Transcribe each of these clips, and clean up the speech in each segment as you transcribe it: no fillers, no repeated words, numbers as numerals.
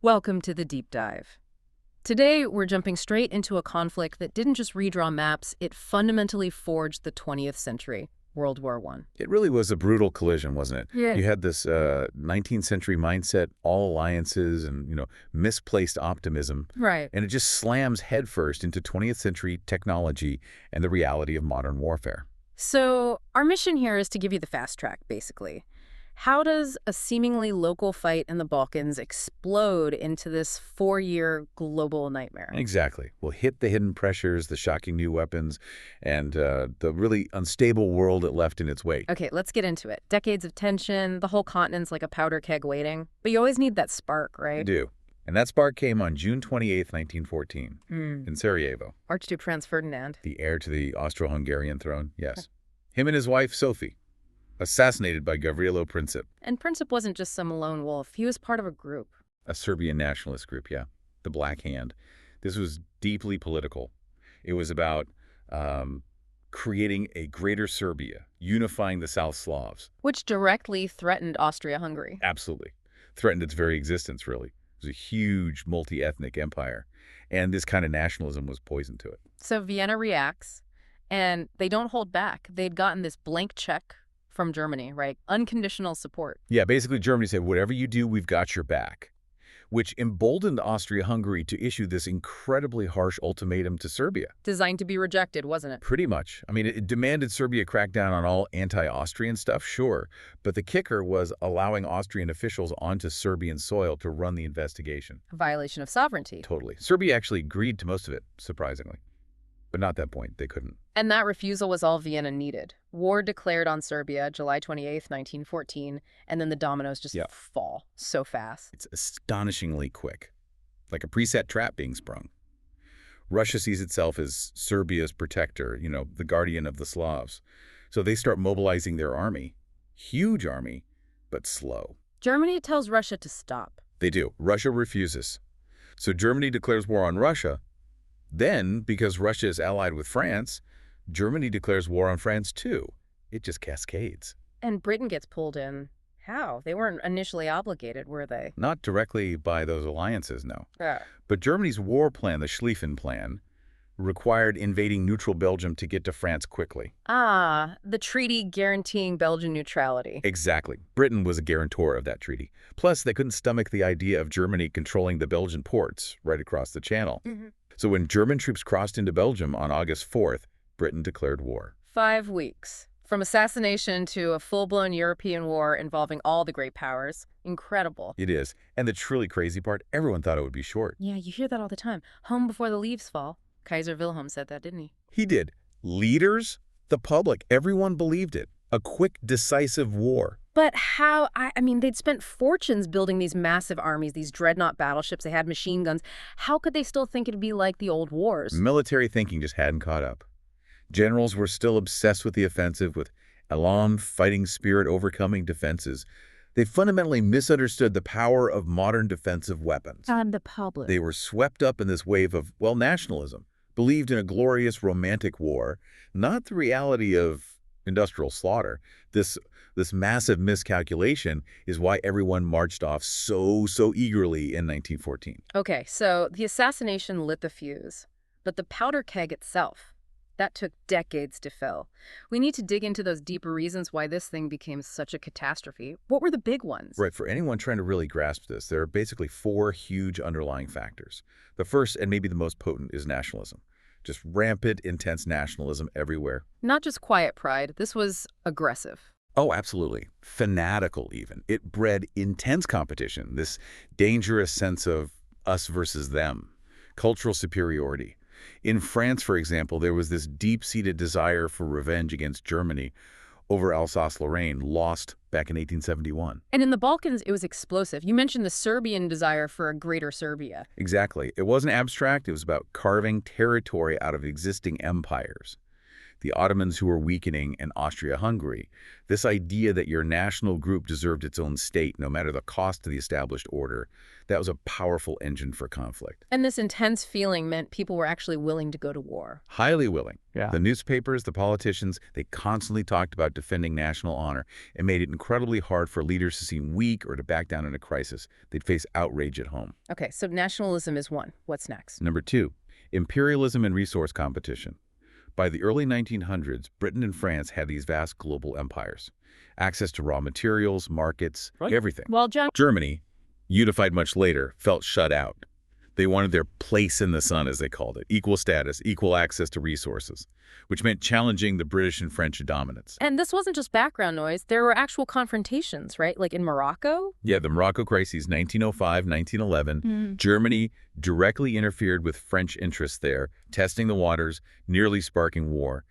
Welcome to the deep dive. Today, we're jumping straight into a conflict that didn't just redraw maps, it fundamentally forged the 20th century, World War I. It really was a brutal collision, wasn't it? Yeah. You had this 19th century mindset, all alliances and, misplaced optimism. Right. And it just slams headfirst into 20th century technology and the reality of modern warfare. So, our mission here is to give you the fast track, basically. How does a seemingly local fight in the Balkans explode into this 4-year global nightmare? Exactly. We'll hit the hidden pressures, the shocking new weapons, and the really unstable world it left in its wake. Okay, let's get into it. Decades of tension, the whole continent's like a powder keg waiting. But you always need that spark, You right? do. And that spark came on June 28th, 1914, in Sarajevo. Archduke Franz Ferdinand. The heir to the Austro-Hungarian throne, yes. Him and his wife, Sophie, assassinated by Gavrilo Princip, And Princip wasn't just some lone wolf. He was part of a group. a Serbian nationalist group, yeah, the Black Hand. This was deeply political. It was about creating a greater Serbia, unifying the South Slavs. Which directly threatened Austria-Hungary. Absolutely. Threatened its very existence, really. It was a huge multi-ethnic empire, and this kind of nationalism was poison to it. So Vienna reacts, and they don't hold back. They'd gotten this blank check from Germany, right? Unconditional support. Yeah, basically Germany said, whatever you do, we've got your back, which emboldened Austria-Hungary to issue this incredibly harsh ultimatum to Serbia. Designed to be rejected, wasn't it? Pretty much. I mean, it demanded Serbia crack down on all anti-Austrian stuff, sure, but the kicker was allowing Austrian officials onto Serbian soil to run the investigation. A violation of sovereignty. Totally. Serbia actually agreed to most of it, surprisingly. But not that point. They couldn't. And that refusal was all Vienna needed. War declared on Serbia, July 28th, 1914, and then the dominoes just fall so fast. It's astonishingly quick, like a preset trap being sprung. Russia sees itself as Serbia's protector, the guardian of the Slavs. So they start mobilizing their army. Huge army, but slow. Germany tells Russia to stop. They do. Russia refuses. So Germany declares war on Russia. Then, because Russia is allied with France, Germany declares war on France too. It just cascades. And Britain gets pulled in. How? They weren't initially obligated, were they? Not directly by those alliances, no. Yeah. But Germany's war plan, the Schlieffen Plan, required invading neutral Belgium to get to France quickly. Ah, the treaty guaranteeing Belgian neutrality. Exactly. Britain was a guarantor of that treaty. Plus, they couldn't stomach the idea of Germany controlling the Belgian ports right across the channel. So when German troops crossed into Belgium on August 4th, Britain declared war. 5 weeks. From assassination to a full-blown European war involving all the great powers. Incredible. It is. And the truly crazy part, everyone thought it would be short. Yeah, you hear that all the time. Home before the leaves fall. Kaiser Wilhelm said that, didn't he? He did. Leaders, the public, everyone believed it. A quick, decisive war. But how? I mean, they'd spent fortunes building these massive armies, these dreadnought battleships. They had machine guns. How could they still think it'd be like the old wars? Military thinking just hadn't caught up. Generals were still obsessed with the offensive, with elan, fighting spirit overcoming defenses. They fundamentally misunderstood the power of modern defensive weapons. And the public. They were swept up in this wave of, nationalism, believed in a glorious romantic war, not the reality of industrial slaughter. This massive miscalculation is why everyone marched off so eagerly in 1914. Okay, so the assassination lit the fuse. But the powder keg itself, that took decades to fill. We need to dig into those deeper reasons why this thing became such a catastrophe. What were the big ones? Right, for anyone trying to really grasp this, there are basically 4 huge underlying factors. The first, and maybe the most potent, is nationalism. Just rampant, intense nationalism everywhere. Not just quiet pride. This was aggressive. Oh, absolutely. Fanatical, even. It bred intense competition, this dangerous sense of us versus them, cultural superiority. In France, for example, there was this deep-seated desire for revenge against Germany over Alsace-Lorraine, lost back in 1871. And in the Balkans, it was explosive. You mentioned the Serbian desire for a greater Serbia. Exactly. It wasn't abstract. It was about carving territory out of existing empires. the Ottomans who were weakening, and Austria-Hungary. This idea that your national group deserved its own state, no matter the cost to the established order, that was a powerful engine for conflict. And this intense feeling meant people were actually willing to go to war. Highly willing. Yeah. The newspapers, the politicians, they constantly talked about defending national honor. It made it incredibly hard for leaders to seem weak or to back down in a crisis. They'd face outrage at home. Okay, so nationalism is one. What's next? Number 2, imperialism and resource competition. By the early 1900s, Britain and France had these vast global empires. Access to raw materials, markets, everything. Well, Germany, unified much later, felt shut out. They wanted their place in the sun, as they called it, equal status, equal access to resources, which meant challenging the British and French dominance. And this wasn't just background noise. There were actual confrontations, right? Like in Morocco? Yeah, the Morocco crises, 1905, 1911. Germany directly interfered with French interests there, testing the waters, nearly sparking war.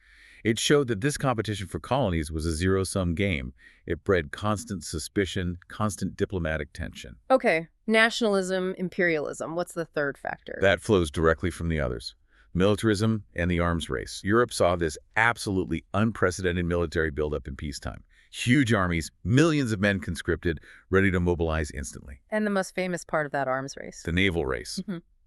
It showed that this competition for colonies was a zero-sum game. It bred constant suspicion, constant diplomatic tension. Okay, nationalism, imperialism. What's the third factor? That flows directly from the others. Militarism and the arms race. Europe saw this absolutely unprecedented military buildup in peacetime. Huge armies, millions of men conscripted, ready to mobilize instantly. And the most famous part of that arms race? The naval race.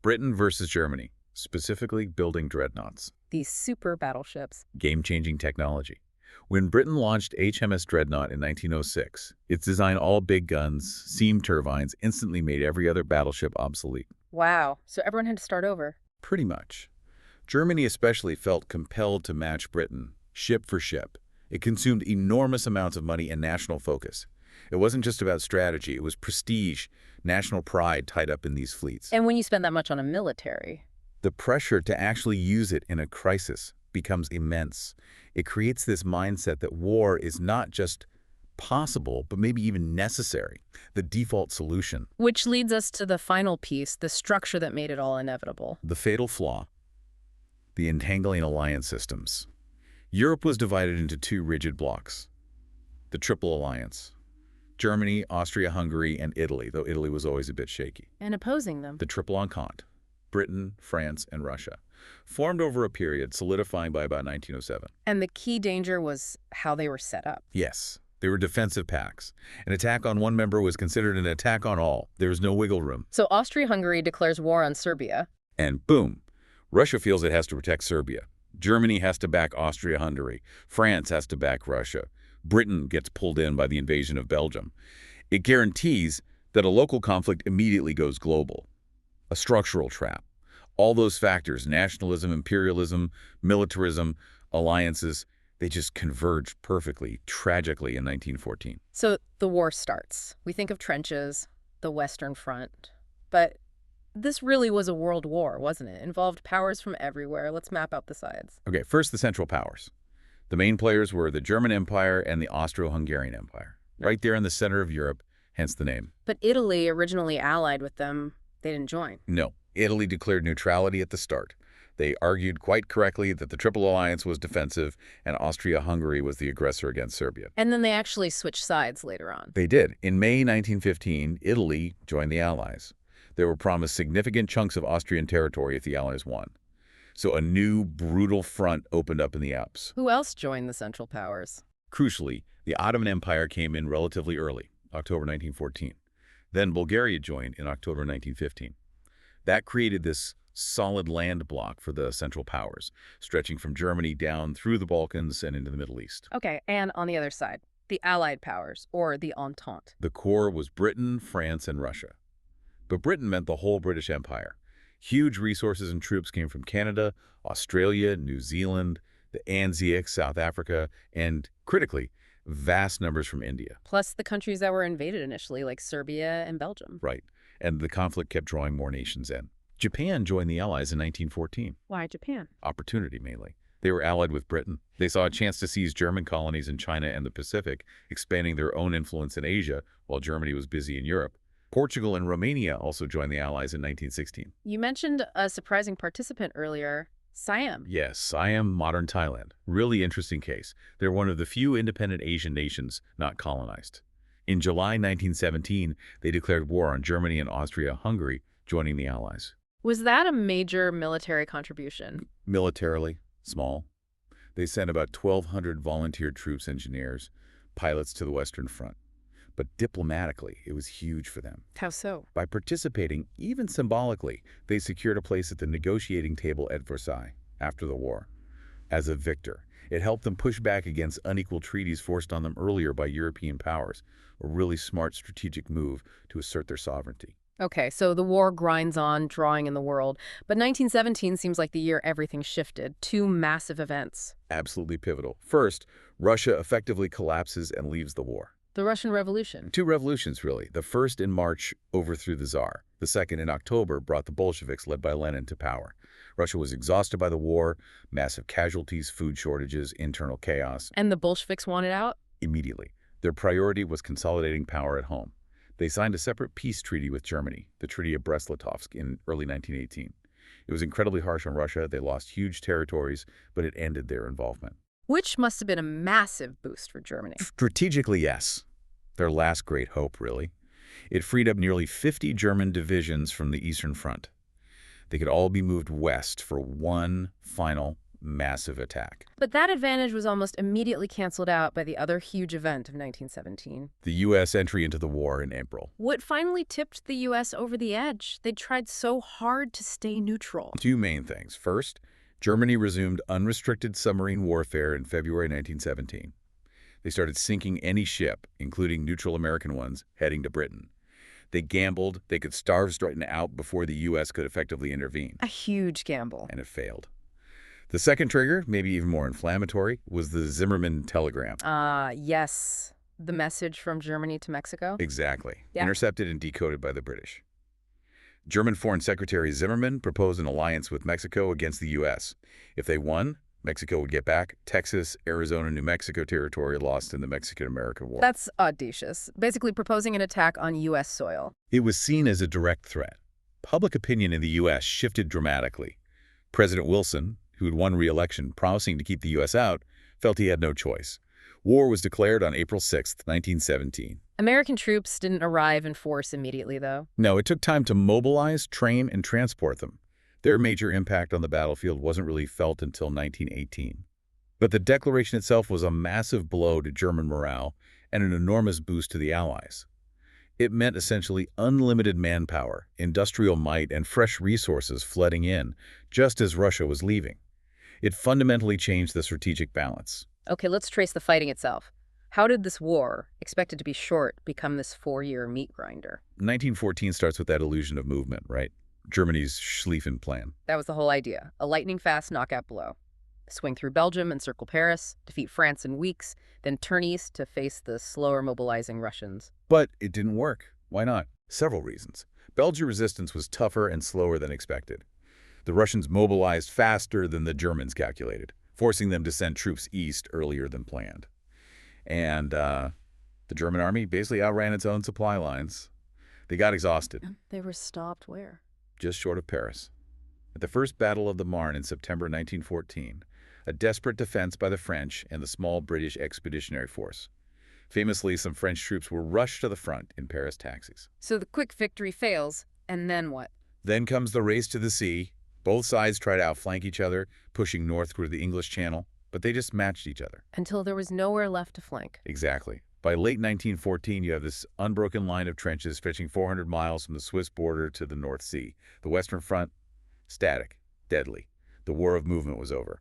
Britain versus Germany, specifically building dreadnoughts. These super battleships. Game-changing technology. When Britain launched HMS Dreadnought in 1906, its design all big guns, steam turbines, instantly made every other battleship obsolete. Wow, so everyone had to start over. Pretty much. Germany especially felt compelled to match Britain, ship for ship. It consumed enormous amounts of money and national focus. It wasn't just about strategy, it was prestige, national pride tied up in these fleets. And when you spend that much on a military... The pressure to actually use it in a crisis becomes immense. It creates this mindset that war is not just possible, but maybe even necessary, the default solution. Which leads us to the final piece, the structure that made it all inevitable. The fatal flaw, the entangling alliance systems. Europe was divided into 2 rigid blocks. The Triple Alliance. Germany, Austria-Hungary, and Italy, though Italy was always a bit shaky. And opposing them. The Triple Entente. Britain, France, and Russia, formed over a period, solidifying by about 1907. And the key danger was how they were set up. Yes, they were defensive pacts. An attack on one member was considered an attack on all. There was no wiggle room. So Austria-Hungary declares war on Serbia. And boom, Russia feels it has to protect Serbia. Germany has to back Austria-Hungary. France has to back Russia. Britain gets pulled in by the invasion of Belgium. It guarantees that a local conflict immediately goes global. A structural trap. All those factors, nationalism, imperialism, militarism, alliances, they just converged perfectly, tragically in 1914. So the war starts. We think of trenches, the Western Front. But this really was a world war, wasn't it? Involved powers from everywhere. Let's map out the sides. Okay, first the Central Powers. The main players were the German Empire and the Austro-Hungarian Empire. Right there in the center of Europe, hence the name. But Italy, originally allied with them, they didn't join. No. Italy declared neutrality at the start. They argued quite correctly that the Triple Alliance was defensive and Austria-Hungary was the aggressor against Serbia. And then they actually switched sides later on. They did. In May 1915, Italy joined the Allies. They were promised significant chunks of Austrian territory if the Allies won. So a new, brutal front opened up in the Alps. Who else joined the Central Powers? Crucially, the Ottoman Empire came in relatively early, October 1914. Then Bulgaria joined in October 1915. That created this solid land block for the Central Powers, stretching from Germany down through the Balkans and into the Middle East. Okay, and on the other side, the Allied powers, or the Entente. The core was Britain, France, and Russia. But Britain meant the whole British Empire. Huge resources and troops came from Canada, Australia, New Zealand, the Anzac, South Africa, and, critically, vast numbers from India. Plus the countries that were invaded initially, like Serbia and Belgium. Right. And the conflict kept drawing more nations in. Japan joined the Allies in 1914. Why Japan? Opportunity, mainly. They were allied with Britain. They saw a chance to seize German colonies in China and the Pacific, expanding their own influence in Asia while Germany was busy in Europe. Portugal and Romania also joined the Allies in 1916. You mentioned a surprising participant earlier, Siam. Yes, Siam, modern Thailand. Really interesting case. They're one of the few independent Asian nations not colonized. In July 1917, they declared war on Germany and Austria-Hungary, joining the Allies. Was that a major military contribution? Militarily, small. They sent about 1,200 volunteer troops, engineers, pilots to the Western Front. But diplomatically, it was huge for them. How so? By participating, even symbolically, they secured a place at the negotiating table at Versailles after the war. As a victor, it helped them push back against unequal treaties forced on them earlier by European powers, a really smart strategic move to assert their sovereignty. Okay, so the war grinds on, drawing in the world. But 1917 seems like the year everything shifted. Two massive events. Absolutely pivotal. First, Russia effectively collapses and leaves the war. The Russian Revolution. Two revolutions, really. The first in March overthrew the Tsar. The second in October brought the Bolsheviks, led by Lenin, to power. Russia was exhausted by the war, massive casualties, food shortages, internal chaos. And the Bolsheviks wanted out? Immediately. Their priority was consolidating power at home. They signed a separate peace treaty with Germany, the Treaty of Brest-Litovsk, in early 1918. It was incredibly harsh on Russia. They lost huge territories, but it ended their involvement. Which must have been a massive boost for Germany. Strategically, yes. Their last great hope, really. It freed up nearly 50 German divisions from the Eastern Front. They could all be moved west for one final massive attack. But that advantage was almost immediately canceled out by the other huge event of 1917. The U.S. entry into the war in April. What finally tipped the U.S. over the edge? They'd tried so hard to stay neutral. Two main things. First, Germany resumed unrestricted submarine warfare in February 1917. They started sinking any ship, including neutral American ones, heading to Britain. They gambled they could starve Britain out before the U.S. could effectively intervene. A huge gamble. And it failed. The second trigger, maybe even more inflammatory, was the Zimmermann telegram. Yes. The message from Germany to Mexico? Exactly. Yeah. Intercepted and decoded by the British. German Foreign Secretary Zimmermann proposed an alliance with Mexico against the U.S. If they won, Mexico would get back Texas, Arizona, New Mexico territory lost in the Mexican-American War. That's audacious. Basically proposing an attack on U.S. soil. It was seen as a direct threat. Public opinion in the U.S. shifted dramatically. President Wilson, who had won re-election promising to keep the U.S. out, felt he had no choice. War was declared on April 6, 1917. American troops didn't arrive in force immediately, though. No, it took time to mobilize, train, and transport them. Their major impact on the battlefield wasn't really felt until 1918. But the declaration itself was a massive blow to German morale and an enormous boost to the Allies. It meant essentially unlimited manpower, industrial might, and fresh resources flooding in, just as Russia was leaving. It fundamentally changed the strategic balance. Okay, let's trace the fighting itself. How did this war, expected to be short, become this 4-year meat grinder? 1914 starts with that illusion of movement, right? Germany's Schlieffen Plan. That was the whole idea. A lightning-fast knockout blow. Swing through Belgium, encircle Paris, defeat France in weeks, then turn east to face the slower mobilizing Russians. But it didn't work. Why not? Several reasons. Belgian resistance was tougher and slower than expected. The Russians mobilized faster than the Germans calculated, forcing them to send troops east earlier than planned. And the German army basically outran its own supply lines. They got exhausted. They were stopped where? Just short of Paris. At the First Battle of the Marne in September 1914, a desperate defense by the French and the small British Expeditionary Force. Famously, some French troops were rushed to the front in Paris taxis. So the quick victory fails, and then what? Then comes the race to the sea. Both sides try to outflank each other, pushing north toward the English Channel, but they just matched each other. Until there was nowhere left to flank. Exactly. By late 1914, you have this unbroken line of trenches stretching 400 miles from the Swiss border to the North Sea. The Western Front, static, deadly. The war of movement was over.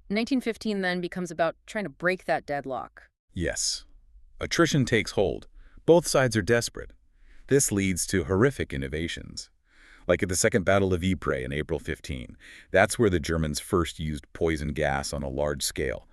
1915 then becomes about trying to break that deadlock. Yes. Attrition takes hold. Both sides are desperate. This leads to horrific innovations. Like at the Second Battle of Ypres in April 15. That's where the Germans first used poison gas on a large scale.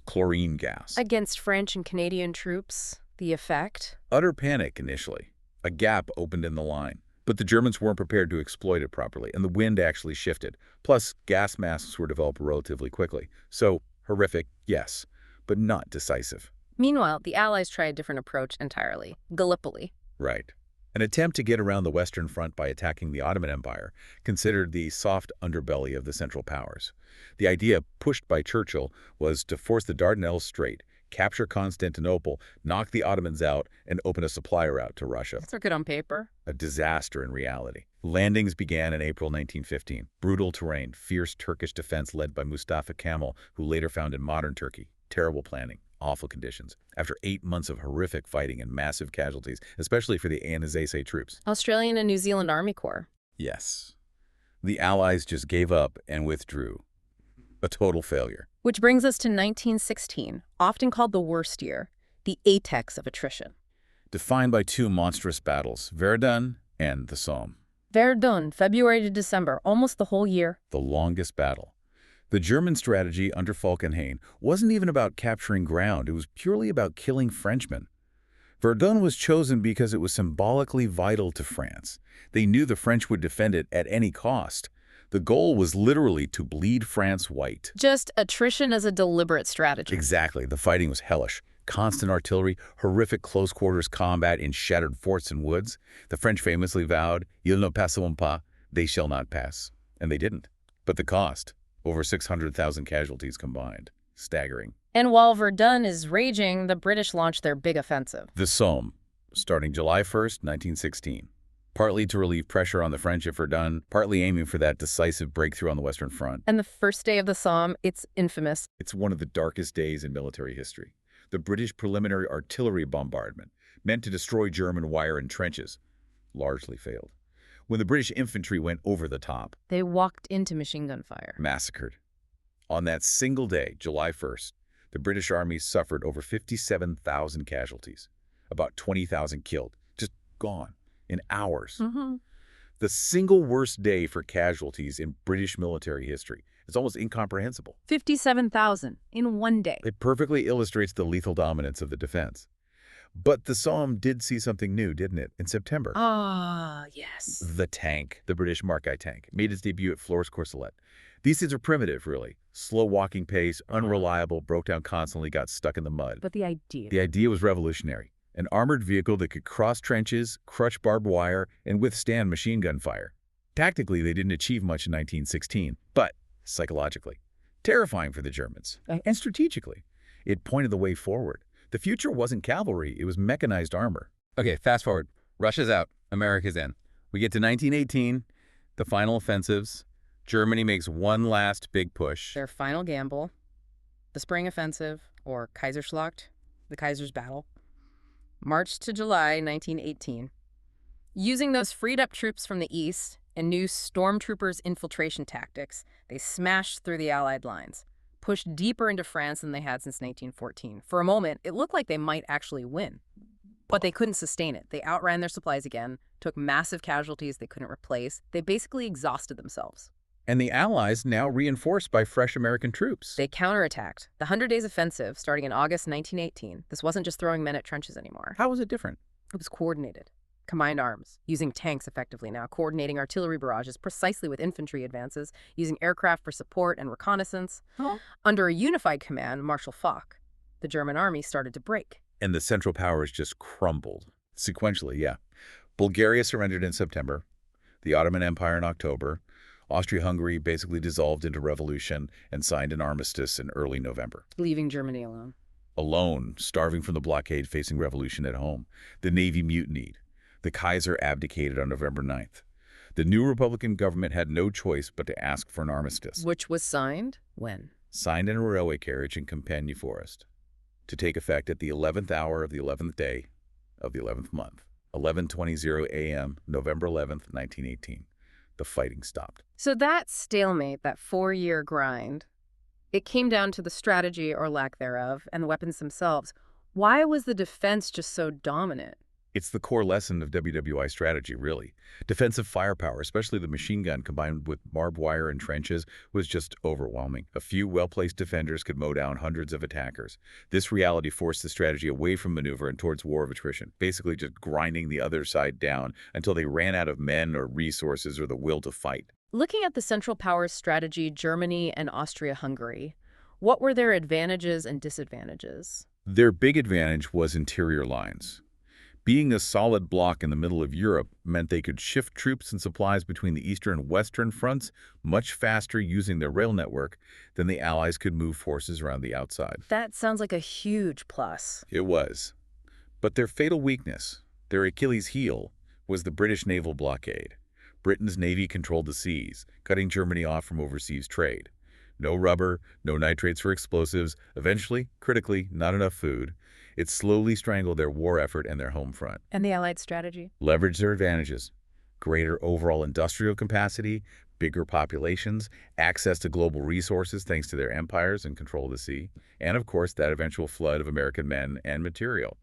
Chlorine gas. Against French and Canadian troops, the effect? Utter panic initially. A gap opened in the line. But the Germans weren't prepared to exploit it properly, and the wind actually shifted. Plus, gas masks were developed relatively quickly. So, horrific, yes, but not decisive. Meanwhile, the Allies try a different approach entirely. Gallipoli. Right. An attempt to get around the Western Front by attacking the Ottoman Empire, considered the soft underbelly of the Central Powers. The idea, pushed by Churchill, was to force the Dardanelles Strait, capture Constantinople, knock the Ottomans out, and open a supply route to Russia. That's good on paper. A disaster in reality. Landings began in April 1915. Brutal terrain, fierce Turkish defense led by Mustafa Kemal, who later founded modern Turkey. Terrible planning, awful conditions. After 8 months of horrific fighting and massive casualties, especially for the Assassination troops. Australian and New Zealand Army Corps. Yes. The Allies just gave up and withdrew. A total failure. Which brings us to 1916, often called the worst year, the apex of attrition. Defined by two monstrous battles, Verdun and the Somme. Verdun, February to December, almost the whole year. The longest battle. The German strategy under Falkenhayn wasn't even about capturing ground, it was purely about killing Frenchmen. Verdun was chosen because it was symbolically vital to France. They knew the French would defend it at any cost. The goal was literally to bleed France white. Just attrition as a deliberate strategy. Exactly. The fighting was hellish. Constant artillery, horrific close-quarters combat in shattered forts and woods. The French famously vowed, "Ils ne passeront pas," they shall not pass. And they didn't. But the cost, over 600,000 casualties combined. Staggering. And while Verdun is raging, the British launched their big offensive. The Somme, starting July 1st, 1916. Partly to relieve pressure on the French at Verdun, partly aiming for that decisive breakthrough on the Western Front. And the first day of the Somme, it's infamous. It's one of the darkest days in military history. The British preliminary artillery bombardment, meant to destroy German wire and trenches, largely failed. When the British infantry went over the top, They walked into machine gun fire. massacred. On that single day, July 1st, the British Army suffered over 57,000 casualties, about 20,000 killed, just gone in hours. The single worst day for casualties in British military history. It's almost incomprehensible. 57,000 in one day. It perfectly illustrates the lethal dominance of the defense. But the Somme did see something new, didn't it, in September? Ah, yes. The tank, the British Mark I tank, made its debut at Flores-Courcelette. These things are primitive, really. Slow walking pace, unreliable, broke down constantly, got stuck in the mud. But the idea. The idea was revolutionary. An armored vehicle that could cross trenches, crush barbed wire, and withstand machine gun fire. Tactically, they didn't achieve much in 1916, but psychologically, terrifying for the Germans. And strategically, it pointed the way forward. The future wasn't cavalry, it was mechanized armor. Okay, fast forward. Russia's out, America's in. We get to 1918, the final offensives. Germany makes one last big push. Their final gamble, the Spring Offensive, or Kaiserschlacht, the Kaiser's Battle, March to July 1918. Using those freed-up troops from the east and new stormtroopers' infiltration tactics, they smashed through the Allied lines, pushed deeper into France than they had since 1914. For a moment, it looked like they might actually win. But they couldn't sustain it. They outran their supplies again, took massive casualties they couldn't replace. They basically exhausted themselves. And the Allies, now reinforced by fresh American troops. They counterattacked. The 100 Days Offensive, starting in August 1918, this wasn't just throwing men at trenches anymore. How was it different? It was coordinated. Combined arms, using tanks effectively now, coordinating artillery barrages precisely with infantry advances, using aircraft for support and reconnaissance. Under a unified command, Marshal Foch, the German army started to break. And the Central Powers just crumbled. Sequentially, yeah. Bulgaria surrendered in September, the Ottoman Empire in October, Austria-Hungary basically dissolved into revolution and signed an armistice in early November. Leaving Germany alone. Alone, starving from the blockade, facing revolution at home. The Navy mutinied. The Kaiser abdicated on November 9th. The new Republican government had no choice but to ask for an armistice. Which was signed when? Signed in a railway carriage in Compagnie Forest, to take effect at the 11th hour of the 11th day of the 11th month, 11:20 a.m., November 11th, 1918. The fighting stopped. So that stalemate, that 4-year grind, it came down to the strategy or lack thereof and the weapons themselves. Why was the defense just so dominant? It's the core lesson of WWI strategy, really. Defensive firepower, especially the machine gun combined with barbed wire and trenches, was just overwhelming. A few well-placed defenders could mow down hundreds of attackers. This reality forced the strategy away from maneuver and towards war of attrition, basically just grinding the other side down until they ran out of men or resources or the will to fight. Looking at the Central Powers strategy, Germany and Austria-Hungary, what were their advantages and disadvantages? Their big advantage was interior lines. Being a solid block in the middle of Europe meant they could shift troops and supplies between the eastern and western fronts much faster using their rail network than the Allies could move forces around the outside. That sounds like a huge plus. It was. But their fatal weakness, their Achilles heel, was the British naval blockade. Britain's navy controlled the seas, cutting Germany off from overseas trade. No rubber, no nitrates for explosives, eventually, critically, not enough food. It slowly strangled their war effort and their home front. And the Allied strategy? Leveraged their advantages. Greater overall industrial capacity, bigger populations, access to global resources thanks to their empires and control of the sea, and of course that eventual flood of American men and material.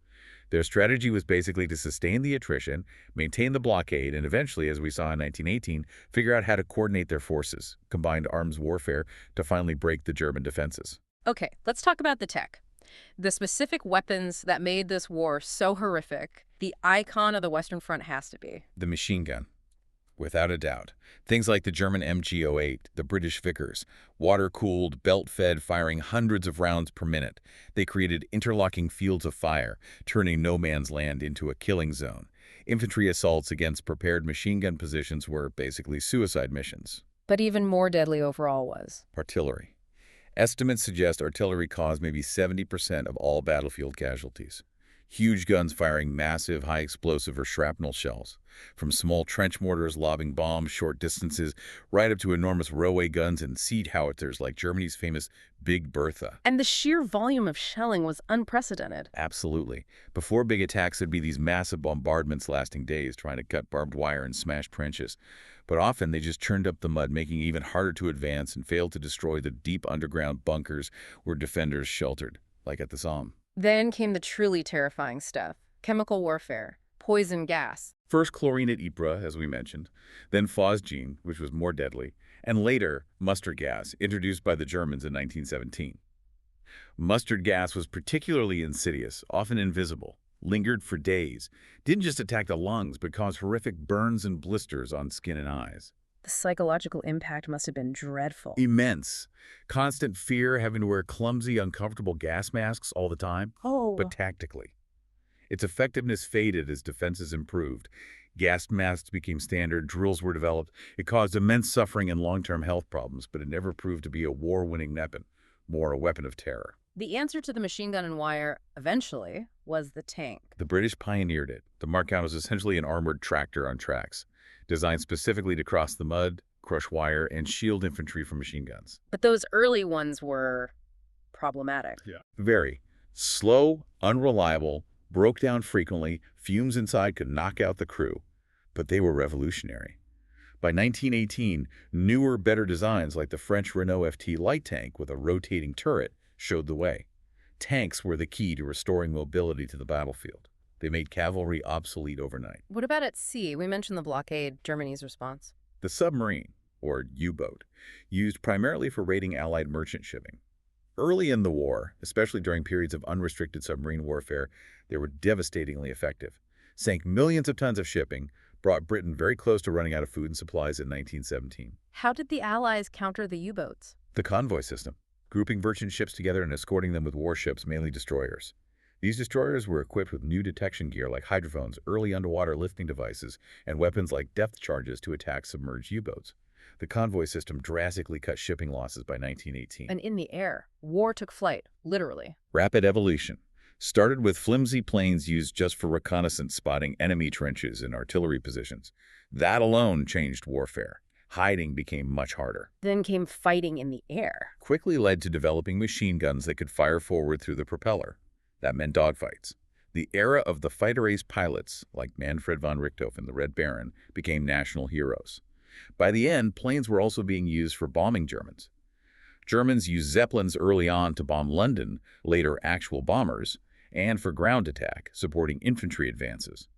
Their strategy was basically to sustain the attrition, maintain the blockade, and eventually, as we saw in 1918, figure out how to coordinate their forces, combined arms warfare, to finally break the German defenses. Okay, let's talk about the tech. The specific weapons that made this war so horrific, the icon of the Western Front has to be The machine gun. Without a doubt. Things like the German MG-08, the British Vickers, water-cooled, belt-fed, firing hundreds of rounds per minute. They created interlocking fields of fire, turning no man's land into a killing zone. Infantry assaults against prepared machine gun positions were basically suicide missions. But even more deadly overall was Artillery. Estimates suggest artillery caused maybe 70% of all battlefield casualties. Huge guns firing massive, high-explosive or shrapnel shells, from small trench mortars lobbing bombs short distances, right up to enormous railway guns and siege howitzers like Germany's famous Big Bertha. And the sheer volume of shelling was unprecedented. Absolutely. Before big attacks, there'd be these massive bombardments lasting days trying to cut barbed wire and smash trenches. But often they just churned up the mud, making it even harder to advance and failed to destroy the deep underground bunkers where defenders sheltered, like at the Somme. Then came the truly terrifying stuff, chemical warfare, poison gas. First chlorine at Ypres, as we mentioned, then phosgene, which was more deadly, and later mustard gas, introduced by the Germans in 1917. Mustard gas was particularly insidious, often invisible, lingered for days, didn't just attack the lungs, but caused horrific burns and blisters on skin and eyes. The psychological impact must have been dreadful. Immense. Constant fear, having to wear clumsy, uncomfortable gas masks all the time, but tactically. Its effectiveness faded as defenses improved. Gas masks became standard, drills were developed. It caused immense suffering and long-term health problems, but it never proved to be a war-winning weapon, more a weapon of terror. The answer to the machine gun and wire, eventually, was the tank. The British pioneered it. The Mark-out was essentially an armored tractor on tracks, designed specifically to cross the mud, crush wire, and shield infantry from machine guns. But those early ones were problematic. Very. Slow, unreliable, broke down frequently, fumes inside could knock out the crew. But they were revolutionary. By 1918, newer, better designs like the French Renault FT light tank with a rotating turret showed the way. Tanks were the key to restoring mobility to the battlefield. They made cavalry obsolete overnight. What about at sea? We mentioned the blockade, Germany's response. The submarine, or U-boat, used primarily for raiding Allied merchant shipping. Early in the war, especially during periods of unrestricted submarine warfare, they were devastatingly effective. Sank millions of tons of shipping, brought Britain very close to running out of food and supplies in 1917. How did the Allies counter the U-boats? The convoy system, grouping merchant ships together and escorting them with warships, mainly destroyers. These destroyers were equipped with new detection gear like hydrophones, early underwater lifting devices, and weapons like depth charges to attack submerged U-boats. The convoy system drastically cut shipping losses by 1918. And in the air, war took flight, literally. Rapid evolution. Started with flimsy planes used just for reconnaissance spotting enemy trenches and artillery positions. That alone changed warfare. Hiding became much harder. Then came fighting in the air. Quickly led to developing machine guns that could fire forward through the propeller. That meant dogfights. The era of the fighter-ace pilots, like Manfred von Richthofen, the Red Baron, became national heroes. By the end, planes were also being used for bombing Germans. Germans used Zeppelins early on to bomb London, later actual bombers, and for ground attack, supporting infantry advances.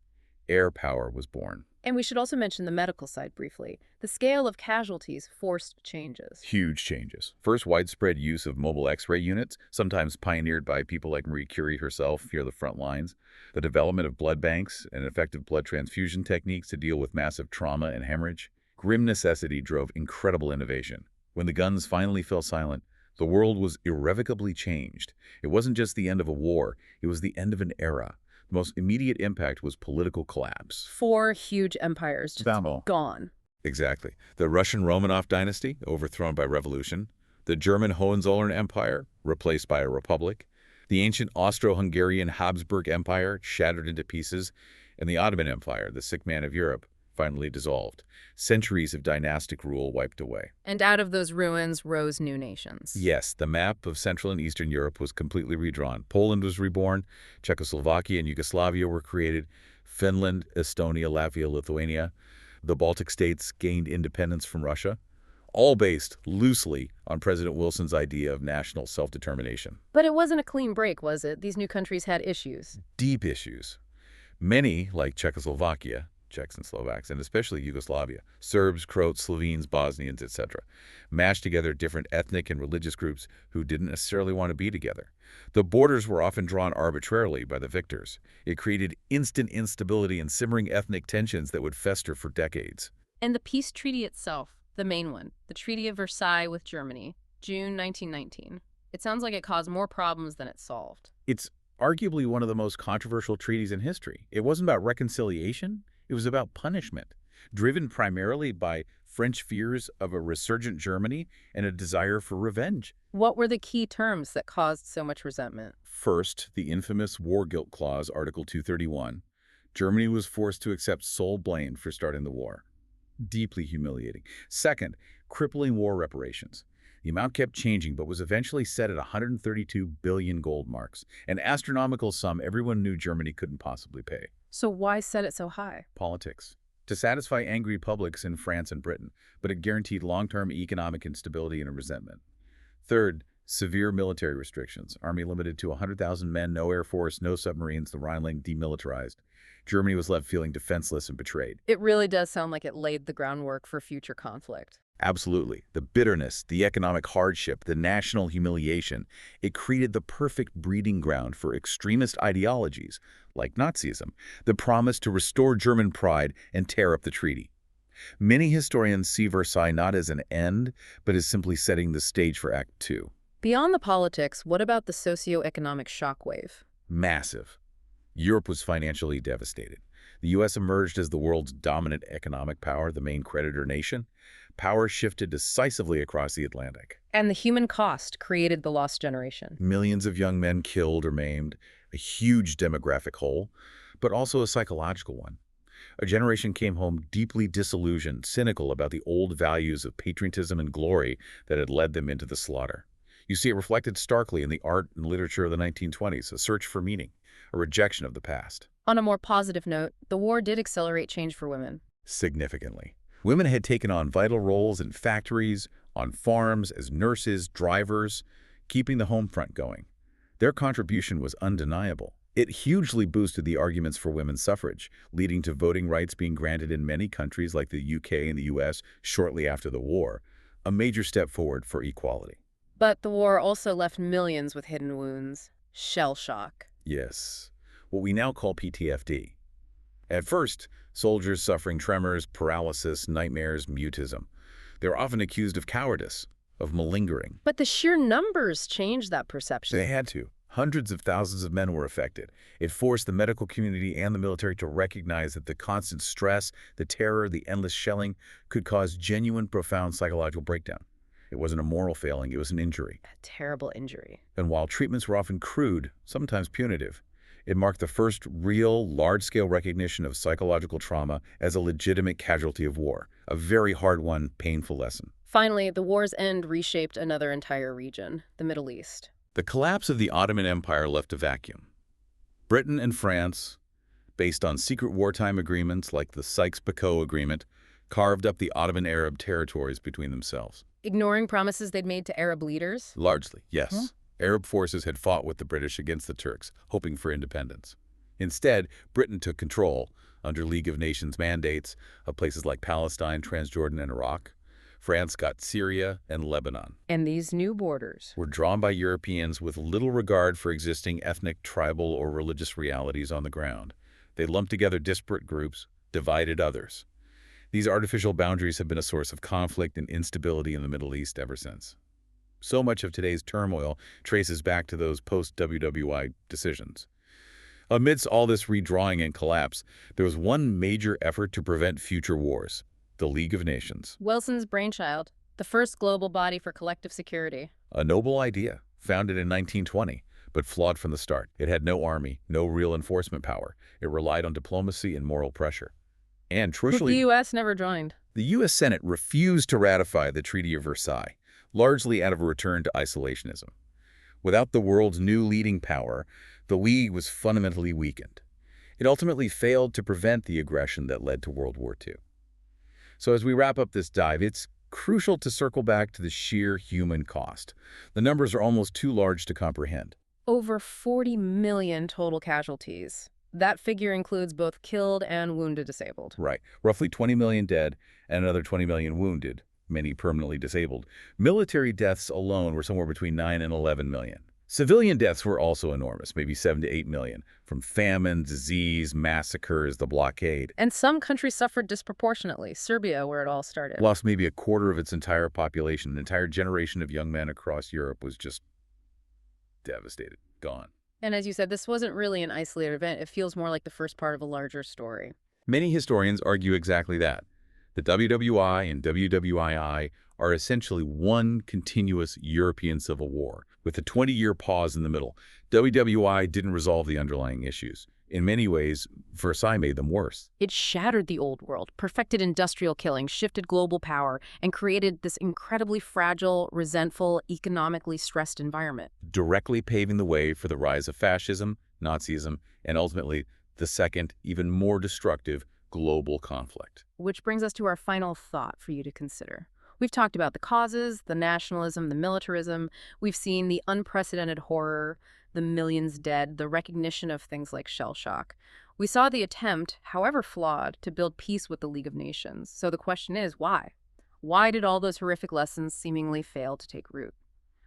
Air power was born. And we should also mention the medical side briefly. The scale of casualties forced changes. Huge changes. First, widespread use of mobile X-ray units, sometimes pioneered by people like Marie Curie herself near the front lines. The development of blood banks and effective blood transfusion techniques to deal with massive trauma and hemorrhage. Grim necessity drove incredible innovation. When the guns finally fell silent, the world was irrevocably changed. It wasn't just the end of a war, it was the end of an era. The most immediate impact was political collapse. 4 huge empires just gone. Exactly. The Russian Romanov dynasty, overthrown by revolution. The German Hohenzollern Empire, replaced by a republic. The ancient Austro-Hungarian Habsburg Empire, shattered into pieces. And the Ottoman Empire, the sick man of Europe, finally dissolved. Centuries of dynastic rule wiped away. And out of those ruins rose new nations. Yes, the map of Central and Eastern Europe was completely redrawn. Poland was reborn, Czechoslovakia and Yugoslavia were created, Finland, Estonia, Latvia, Lithuania. The Baltic states gained independence from Russia, all based loosely on President Wilson's idea of national self-determination. But it wasn't a clean break, was it? These new countries had issues. Deep issues. Many, like Czechoslovakia, Czechs and Slovaks, and especially Yugoslavia, Serbs, Croats, Slovenes, Bosnians, etc., mashed together different ethnic and religious groups who didn't necessarily want to be together. The borders were often drawn arbitrarily by the victors. It created instant instability and simmering ethnic tensions that would fester for decades. And the peace treaty itself, the main one, the Treaty of Versailles with Germany, June 1919. It sounds like it caused more problems than it solved. It's arguably one of the most controversial treaties in history. It wasn't about reconciliation. It was about punishment, driven primarily by French fears of a resurgent Germany and a desire for revenge. What were the key terms that caused so much resentment? First, the infamous War Guilt Clause, Article 231. Germany was forced to accept sole blame for starting the war. Deeply humiliating. Second, crippling war reparations. The amount kept changing but was eventually set at 132 billion gold marks, an astronomical sum everyone knew Germany couldn't possibly pay. So why set it so high? Politics. To satisfy angry publics in France and Britain, but it guaranteed long-term economic instability and resentment. Third, severe military restrictions. Army limited to 100,000 men, no air force, no submarines, the Rhineland demilitarized. Germany was left feeling defenseless and betrayed. It really does sound like it laid the groundwork for future conflict. Absolutely. The bitterness, the economic hardship, the national humiliation, it created the perfect breeding ground for extremist ideologies, like Nazism, that promised to restore German pride and tear up the treaty. Many historians see Versailles not as an end, but as simply setting the stage for Act Two. Beyond the politics, what about the socio-economic shockwave? Massive. Europe was financially devastated. The U.S. emerged as the world's dominant economic power, the main creditor nation. Power shifted decisively across the Atlantic. And the human cost created the lost generation. Millions of young men killed or maimed, a huge demographic hole, but also a psychological one. A generation came home deeply disillusioned, cynical about the old values of patriotism and glory that had led them into the slaughter. You see it reflected starkly in the art and literature of the 1920s, a search for meaning, a rejection of the past. On a more positive note, the war did accelerate change for women. Significantly. Women had taken on vital roles in factories, on farms, as nurses, drivers, keeping the home front going. Their contribution was undeniable. It hugely boosted the arguments for women's suffrage, leading to voting rights being granted in many countries like the UK and the US shortly after the war, a major step forward for equality. But the war also left millions with hidden wounds. Shell shock. Yes, what we now call PTSD. At first, soldiers suffering tremors, paralysis, nightmares, mutism. They were often accused of cowardice, of malingering. But the sheer numbers changed that perception. They had to. Hundreds of thousands of men were affected. It forced the medical community and the military to recognize that the constant stress, the terror, the endless shelling could cause genuine, profound psychological breakdown. It wasn't a moral failing, it was an injury. A terrible injury. And while treatments were often crude, sometimes punitive, it marked the first real, large-scale recognition of psychological trauma as a legitimate casualty of war, a very hard-won, painful lesson. Finally, the war's end reshaped another entire region, the Middle East. The collapse of the Ottoman Empire left a vacuum. Britain and France, based on secret wartime agreements like the Sykes-Picot Agreement, carved up the Ottoman Arab territories between themselves. Ignoring promises they'd made to Arab leaders? Largely, yes. Arab forces had fought with the British against the Turks, hoping for independence. Instead, Britain took control, under League of Nations mandates, of places like Palestine, Transjordan, and Iraq. France got Syria and Lebanon. And these new borders were drawn by Europeans with little regard for existing ethnic, tribal, or religious realities on the ground. They lumped together disparate groups, divided others. These artificial boundaries have been a source of conflict and instability in the Middle East ever since. So much of today's turmoil traces back to those post-WWI decisions. Amidst all this redrawing and collapse, there was one major effort to prevent future wars: the League of Nations. Wilson's brainchild, the first global body for collective security. A noble idea, founded in 1920, but flawed from the start. It had no army, no real enforcement power. It relied on diplomacy and moral pressure. And But the crucially, U.S. never joined. the U.S. Senate refused to ratify the Treaty of Versailles, largely out of a return to isolationism. Without the world's new leading power, the League was fundamentally weakened. It ultimately failed to prevent the aggression that led to World War II. So as we wrap up this dive, it's crucial to circle back to the sheer human cost. The numbers are almost too large to comprehend. Over 40 million total casualties. That figure includes both killed and wounded disabled. Right. Roughly 20 million dead and another 20 million wounded, many permanently disabled. Military deaths alone were somewhere between 9 and 11 million. Civilian deaths were also enormous, maybe 7 to 8 million, from famine, disease, massacres, the blockade. And some countries suffered disproportionately. Serbia, where it all started. Lost maybe a quarter of its entire population. An entire generation of young men across Europe was just devastated, gone. And as you said, this wasn't really an isolated event. It feels more like the first part of a larger story. Many historians argue exactly that. The WWI and WWII are essentially one continuous European civil war, with a 20-year pause in the middle. WWI didn't resolve the underlying issues. In many ways, Versailles made them worse. It shattered the old world, perfected industrial killing, shifted global power, and created this incredibly fragile, resentful, economically stressed environment. Directly paving the way for the rise of fascism, Nazism, and ultimately the second, even more destructive, global conflict. Which brings us to our final thought for you to consider. We've talked about the causes, the nationalism, the militarism. We've seen the unprecedented horror, the millions dead, the recognition of things like shell shock. We saw the attempt, however flawed, to build peace with the League of Nations. So the question is, why? Why did all those horrific lessons seemingly fail to take root?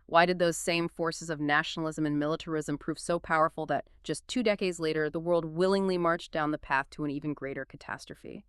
Why did those same forces of nationalism and militarism prove so powerful that just 2 decades later, the world willingly marched down the path to an even greater catastrophe?